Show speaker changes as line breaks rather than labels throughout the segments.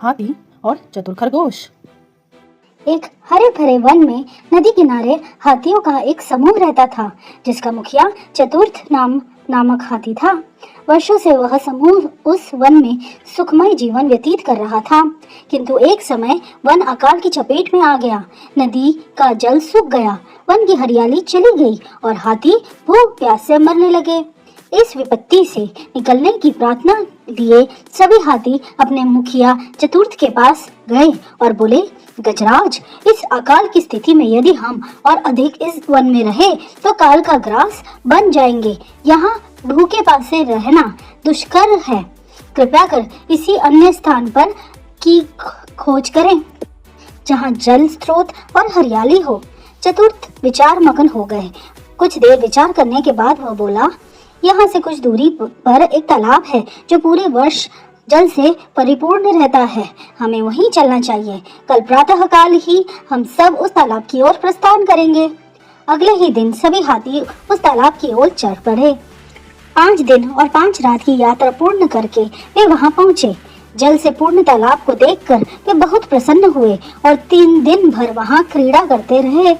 हाथी और चतुर खरगोश।
एक हरे भरे वन में नदी किनारे हाथियों का एक समूह रहता था, जिसका मुखिया चतुर्थ नामक हाथी था। वर्षों से वह समूह उस वन में सुखमय जीवन व्यतीत कर रहा था, किंतु एक समय वन अकाल की चपेट में आ गया। नदी का जल सूख गया, वन की हरियाली चली गई और हाथी भूख प्यास से मरने लगे। इस विपत्ति से निकलने की प्रार्थना लिए सभी हाथी अपने मुखिया चतुर्थ के पास गए और बोले, गजराज, इस अकाल की स्थिति में यदि हम और अधिक इस वन में रहे तो काल का ग्रास बन जाएंगे। यहाँ भूखे प्यासे रहना दुष्कर है। कृपया कर इसी अन्य स्थान पर की खोज करें जहाँ जल स्रोत और हरियाली हो। चतुर्थ विचार मगन हो गए। कुछ देर विचार करने के बाद वह बोला, यहाँ से कुछ दूरी पर एक तालाब है जो पूरे वर्ष जल से परिपूर्ण रहता है। हमें वहीं चलना चाहिए। कल प्रातः काल ही हम सब उस तालाब की ओर प्रस्थान करेंगे। अगले ही दिन सभी हाथी उस तालाब की ओर चढ़ पड़े। 5 दिन और 5 रात की यात्रा पूर्ण करके वे वहां पहुंचे। जल से पूर्ण तालाब को देखकर वे बहुत प्रसन्न हुए और 3 दिन भर वहां क्रीड़ा करते रहे।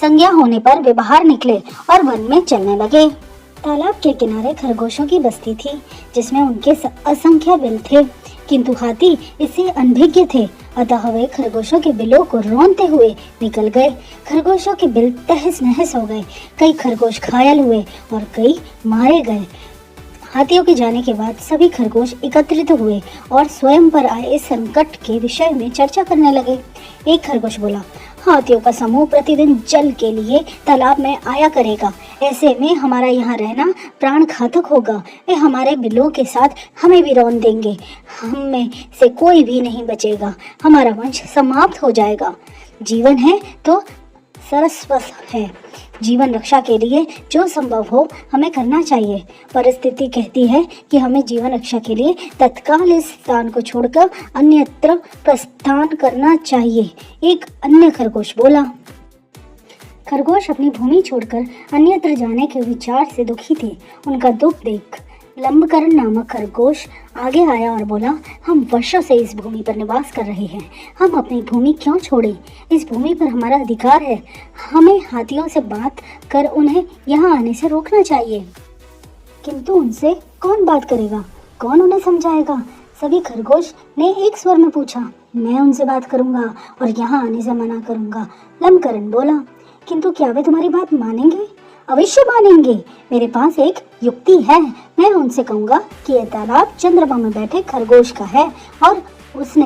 संध्या होने पर वे बाहर निकले और वन में चलने लगे। तालाब के किनारे खरगोशों की बस्ती थी, जिसमें उनके असंख्य बिल थे, किंतु हाथी इससे अनभिज्ञ थे। अतः वे खरगोशों के बिलों को रौंदते हुए निकल गए। खरगोशों के बिल तहस नहस हो गए। कई खरगोश घायल हुए और कई मारे गए। हाथियों के जाने के बाद सभी खरगोश एकत्रित हुए और स्वयं पर आए इस संकट के विषय में चर्चा करने लगे। एक खरगोश बोला, हाथियों का समूह प्रतिदिन जल के लिए तालाब में आया करेगा। ऐसे में हमारा यहाँ रहना प्राण घातक होगा। वे हमारे बिलों के साथ हमें भी रौंद देंगे। हम में से कोई भी नहीं बचेगा। हमारा वंश समाप्त हो जाएगा। जीवन है तो सरस्वत है। जीवन रक्षा के लिए जो संभव हो हमें करना चाहिए। परिस्थिति कहती है कि हमें जीवन रक्षा के लिए तत्काल इस स्थान को छोड़कर अन्यत्र प्रस्थान करना चाहिए। एक अन्य खरगोश बोला। खरगोश अपनी भूमि छोड़कर अन्यत्र जाने के विचार से दुखी थे। उनका दुख देख लंबकरण नामक खरगोश आगे आया और बोला, हम वर्षों से इस भूमि पर निवास कर रहे हैं। हम अपनी भूमि क्यों छोड़ें? इस भूमि पर हमारा अधिकार है। हमें हाथियों से बात कर उन्हें यहाँ आने से रोकना चाहिए। किंतु उनसे कौन बात करेगा? कौन उन्हें समझाएगा? सभी खरगोश ने एक स्वर में पूछा। मैं उनसे बात करूंगा और यहाँ आने से मना करूंगा। लंबकरण बोला, किंतु क्या वे तुम्हारी बात मानेंगे? अवश्य मानेंगे। मेरे पास एक युक्ति है। मैं उनसे कहूंगा कि यह तालाब चंद्रमा में बैठे खरगोश का है और उसने